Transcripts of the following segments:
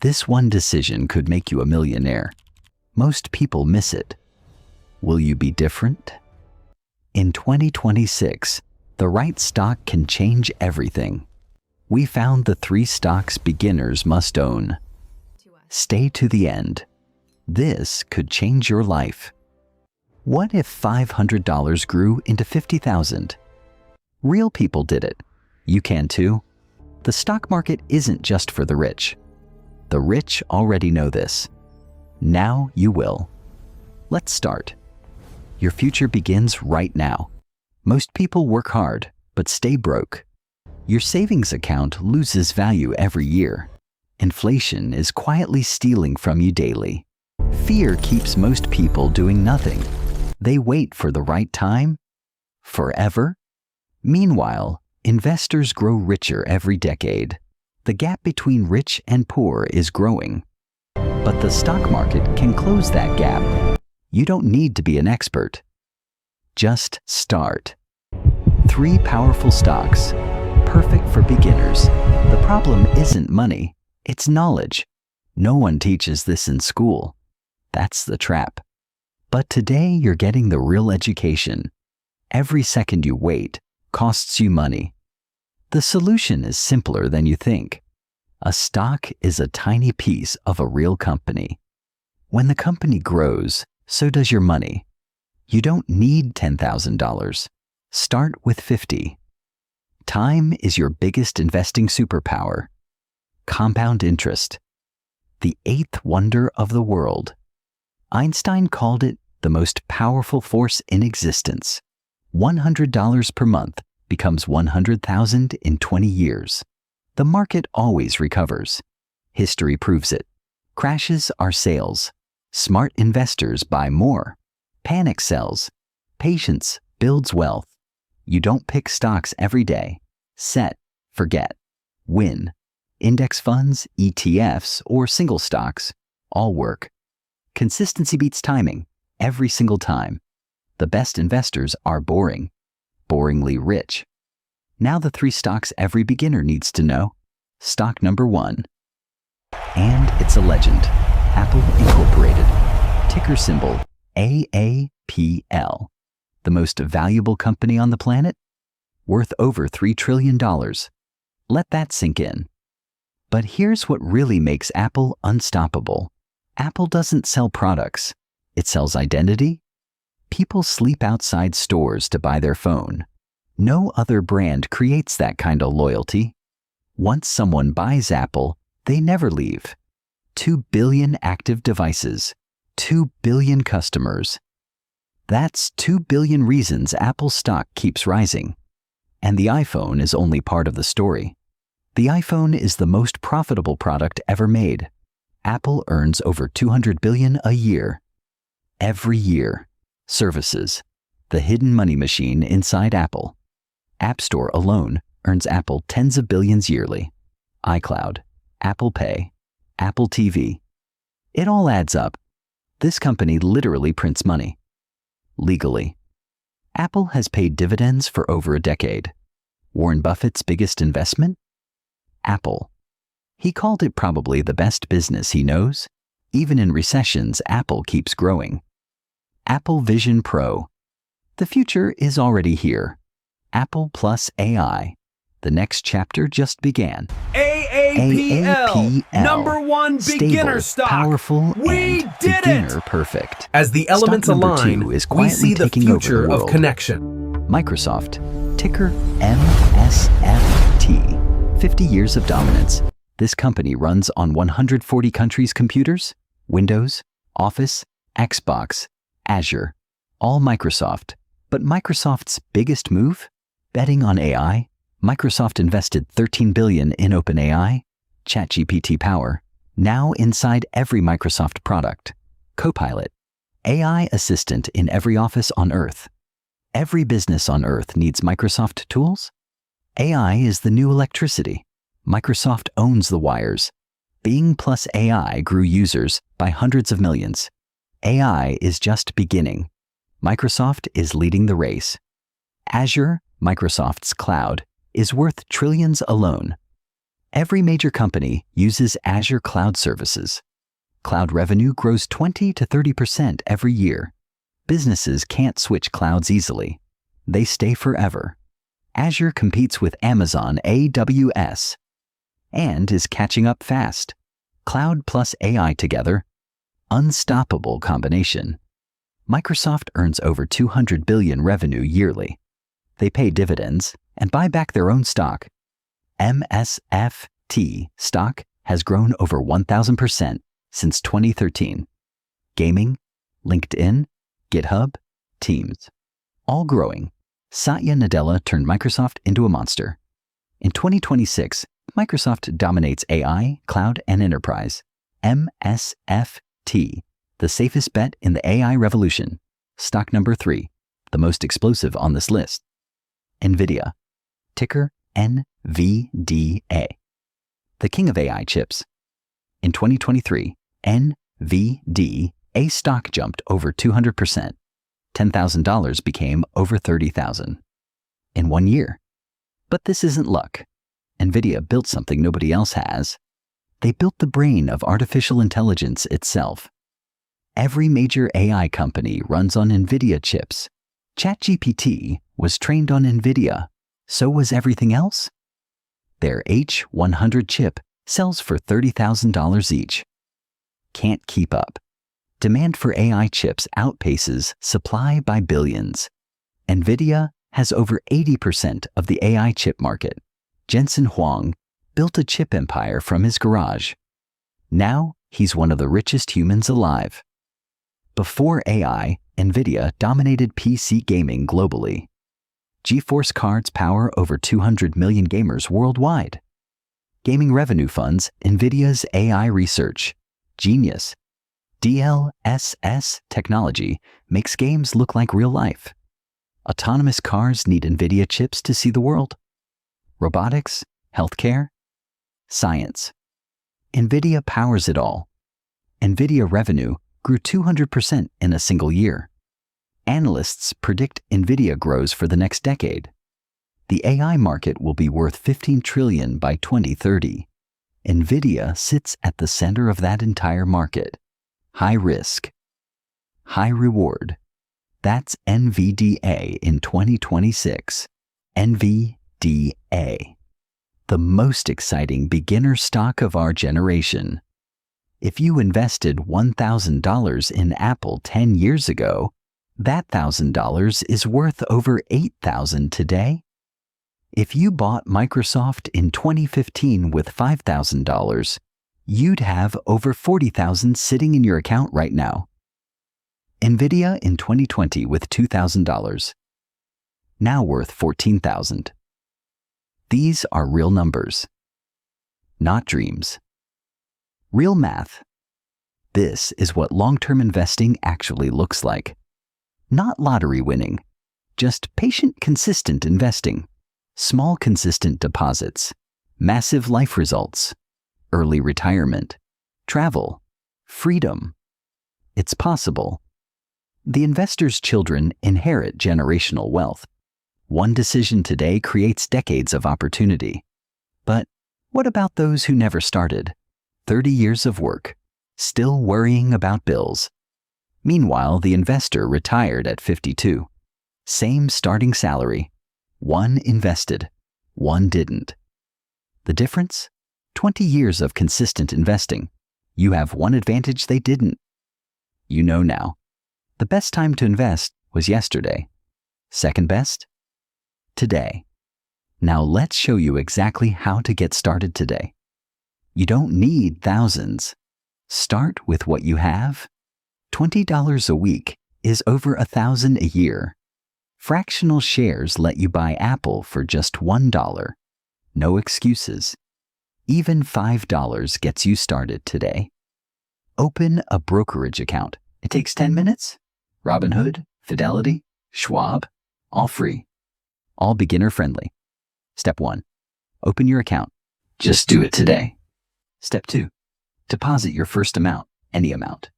This one decision could make you a millionaire. Most people miss it. Will you be different? In 2026, the right stock can change everything. We found the 3 stocks beginners must own. Stay to the end. This could change your life. What if $500 grew into $50,000? Real people did it. You can too. The stock market isn't just for the rich. The rich already know this. Now you will. Let's start. Your future begins right now. Most people work hard, but stay broke. Your savings account loses value every year. Inflation is quietly stealing from you daily. Fear keeps most people doing nothing. They wait for the right time? Forever? Meanwhile, investors grow richer every decade. The gap between rich and poor is growing. But the stock market can close that gap. You don't need to be an expert. Just start. 3 powerful stocks, perfect for beginners. The problem isn't money, it's knowledge. No one teaches this in school. That's the trap. But today you're getting the real education. Every second you wait costs you money. The solution is simpler than you think. A stock is a tiny piece of a real company. When the company grows, so does your money. You don't need $10,000. Start with 50. Time is your biggest investing superpower. Compound interest. The 8th wonder of the world. Einstein called it the most powerful force in existence. $100 per month becomes $100,000 in 20 years. The market always recovers. History proves it. Crashes are sales. Smart investors buy more. Panic sells. Patience builds wealth. You don't pick stocks every day. Set, forget, win. Index funds, ETFs, or single stocks all work. Consistency beats timing every single time. The best investors are boring, boringly rich. Now the 3 stocks every beginner needs to know. Stock number 1. And it's a legend. Apple Incorporated. Ticker symbol AAPL. The most valuable company on the planet? Worth over $3 trillion. Let that sink in. But here's what really makes Apple unstoppable. Apple doesn't sell products. It sells identity. People sleep outside stores to buy their phone. No other brand creates that kind of loyalty. Once someone buys Apple, they never leave. 2 billion active devices. 2 billion customers. That's 2 billion reasons Apple stock keeps rising. And the iPhone is only part of the story. The iPhone is the most profitable product ever made. Apple earns over $200 billion a year. Every year. Services. The hidden money machine inside Apple. App Store alone earns Apple tens of billions yearly. iCloud, Apple Pay, Apple TV. It all adds up. This company literally prints money. Legally. Apple has paid dividends for over a decade. Warren Buffett's biggest investment? Apple. He called it probably the best business he knows. Even in recessions, Apple keeps growing. Apple Vision Pro. The future is already here. Apple plus AI. The next chapter just began. AAPL, number 1 beginner Stable, stock. Powerful, We and did beginner it. perfect. As the elements Stock number align, 2 is we quietly see the taking over future the of world. connection. Microsoft, ticker MSFT. 50 years of dominance. This company runs on 140 countries' computers, Windows, Office, Xbox, Azure, all Microsoft. But Microsoft's biggest move? Betting on AI. Microsoft invested $13 billion in OpenAI, ChatGPT Power, now inside every Microsoft product. Copilot, AI assistant in every office on Earth. Every business on Earth needs Microsoft tools. AI is the new electricity. Microsoft owns the wires. Bing plus AI grew users by hundreds of millions. AI is just beginning. Microsoft is leading the race. Azure, Microsoft's cloud, is worth trillions alone. Every major company uses Azure cloud services. Cloud revenue grows 20 to 30% every year. Businesses can't switch clouds easily. They stay forever. Azure competes with Amazon AWS and is catching up fast. Cloud plus AI together, unstoppable combination. Microsoft earns over $200 billion revenue yearly. They pay dividends and buy back their own stock. MSFT stock has grown over 1,000% since 2013. Gaming, LinkedIn, GitHub, Teams, all growing. Satya Nadella turned Microsoft into a monster. In 2026, Microsoft dominates AI, cloud, and enterprise. MSFT, the safest bet in the AI revolution. Stock number 3, the most explosive on this list. NVIDIA, ticker NVDA, the king of AI chips. In 2023, NVDA stock jumped over 200%. $10,000 became over $30,000 in 1 year. But this isn't luck. NVIDIA built something nobody else has. They built the brain of artificial intelligence itself. Every major AI company runs on NVIDIA chips. ChatGPT was trained on NVIDIA. So was everything else. Their H100 chip sells for $30,000 each. Can't keep up. Demand for AI chips outpaces supply by billions. NVIDIA has over 80% of the AI chip market. Jensen Huang built a chip empire from his garage. Now he's one of the richest humans alive. Before AI, NVIDIA dominated PC gaming globally. GeForce cards power over 200 million gamers worldwide. Gaming revenue funds NVIDIA's AI research. Genius. DLSS technology makes games look like real life. Autonomous cars need NVIDIA chips to see the world. Robotics, healthcare, science. NVIDIA powers it all. NVIDIA revenue grew 200% in a single year. Analysts predict NVIDIA grows for the next decade. The AI market will be worth $15 trillion by 2030. NVIDIA sits at the center of that entire market. High risk, high reward. That's NVDA in 2026. NVDA, the most exciting beginner stock of our generation. If you invested $1,000 in Apple 10 years ago, that $1,000 is worth over $8,000 today. If you bought Microsoft in 2015 with $5,000, you'd have over $40,000 sitting in your account right now. NVIDIA in 2020 with $2,000, now worth $14,000. These are real numbers, not dreams. Real math. This is what long-term investing actually looks like. Not lottery winning, just patient, consistent investing. Small, consistent deposits, massive life results, early retirement, travel, freedom. It's possible. The investor's children inherit generational wealth. One decision today creates decades of opportunity. But what about those who never started? 30 years of work, still worrying about bills. Meanwhile, the investor retired at 52. Same starting salary. One invested, one didn't. The difference? 20 years of consistent investing. You have one advantage they didn't. You know now. The best time to invest was yesterday. Second best? Today. Now let's show you exactly how to get started today. You don't need thousands. Start with what you have. $20 a week is over $1,000 a year. Fractional shares let you buy Apple for just $1. No excuses. Even $5 gets you started today. Open a brokerage account. It takes 10 minutes. Robinhood, Fidelity, Schwab, all free. All beginner friendly. Step 1. Open your account. Just do it today. Step 2. Deposit your first amount, any amount.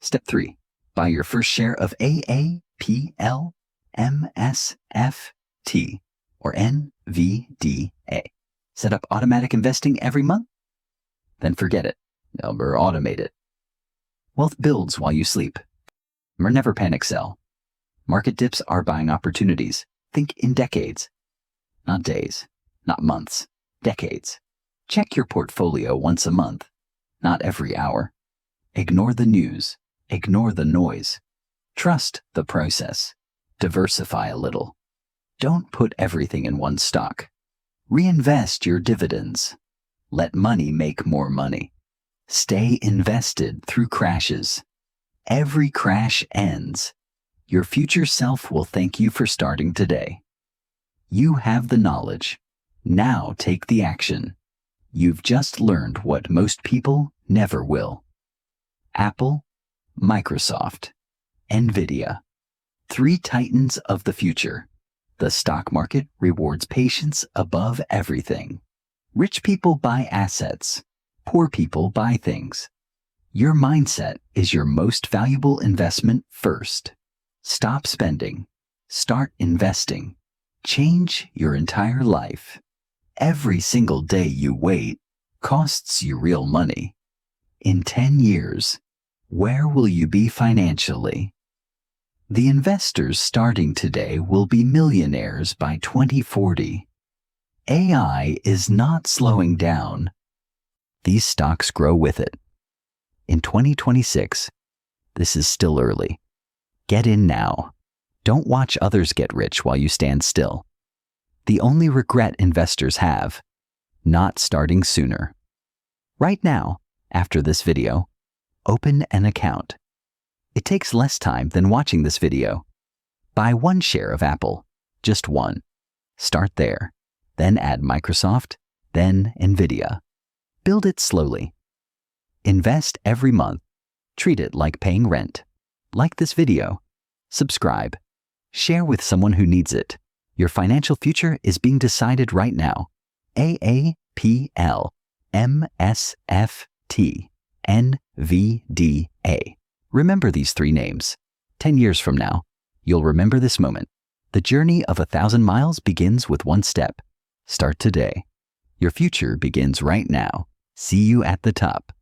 Step 3. Buy your first share of AAPL, MSFT, or NVDA. Set up automatic investing every month? Then forget it. Or automate it. Wealth builds while you sleep. Or never panic sell. Market dips are buying opportunities. Think in decades. Not days, not months, decades. Check your portfolio once a month, not every hour. Ignore the news. Ignore the noise. Trust the process. Diversify a little. Don't put everything in one stock. Reinvest your dividends. Let money make more money. Stay invested through crashes. Every crash ends. Your future self will thank you for starting today. You have the knowledge. Now take the action. You've just learned what most people never will. Apple, Microsoft, NVIDIA. 3 titans of the future. The stock market rewards patience above everything. Rich people buy assets. Poor people buy things. Your mindset is your most valuable investment first. Stop spending. Start investing. Change your entire life. Every single day you wait costs you real money. In 10 years, where will you be financially? The investors starting today will be millionaires by 2040. AI is not slowing down. These stocks grow with it. In 2026, this is still early. Get in now. Don't watch others get rich while you stand still. The only regret investors have, not starting sooner. Right now, after this video, open an account. It takes less time than watching this video. Buy 1 share of Apple, just 1. Start there, then add Microsoft, then NVIDIA. Build it slowly. Invest every month. Treat it like paying rent. Like this video. Subscribe. Share with someone who needs it. Your financial future is being decided right now. AAPL, MSFT, NVDA. Remember these 3 names. 10 years from now, you'll remember this moment. The journey of 1,000 miles begins with 1 step. Start today. Your future begins right now. See you at the top.